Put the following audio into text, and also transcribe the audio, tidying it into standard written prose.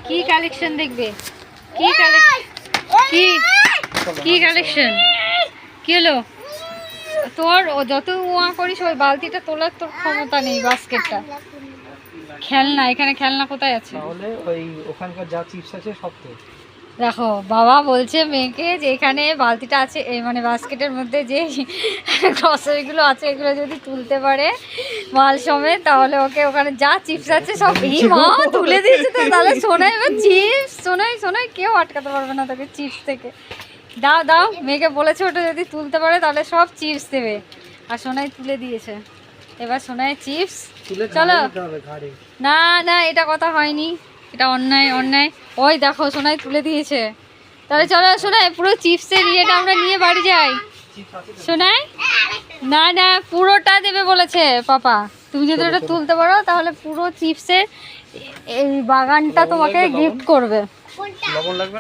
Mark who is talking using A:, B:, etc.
A: কি কালেকশন দেখবে? কি কালেকশন? কি কালেকশন? কি হলো তোর? যত উয়া করিস ওই বালতিটা তোলার তোর ক্ষমতা নেই। বাস্কেটটা খেলনা, এখানে খেলনা কোথায় আছে?
B: তাহলে ওই ওখানকার যা চিপস আছে সব তো
A: দেখো বাবা বলছে মেয়েকে যে এখানে বালতিটা আছে, এই মানে বাস্কেটের মধ্যে যে গ্রসারিগুলো আছে এগুলো যদি তুলতে পারে মাল সমেত, তাহলে ওকে ওখানে যা চিপস আছে সব এই মা তুলে দিয়েছে। তো তাহলে সোনাই এবার চিপস, সোনাই কেউ আটকাতে পারবে না তোকে চিপস থেকে। দাও মেয়েকে বলেছে ওটা যদি তুলতে পারে তাহলে সব চিপস দেবে, আর সোনাই তুলে দিয়েছে। এবার সোনাই চিপস। চলো না এটা কথা হয়নি, এটা অন্যায়। ওই দেখো সোনাই তুলে দিয়েছে। তাহলে চলো সোনাই পুরো চিপসের ইয়েটা আমরা নিয়ে বাড়ি যাই। সোনাই না পুরোটা দেবে বলেছে পাপা। তুমি যদি ওটা তুলতে পারো তাহলে পুরো চিপসের এই বাগানটা তোমাকে গিফট করবে।
B: লবণ লাগবে না।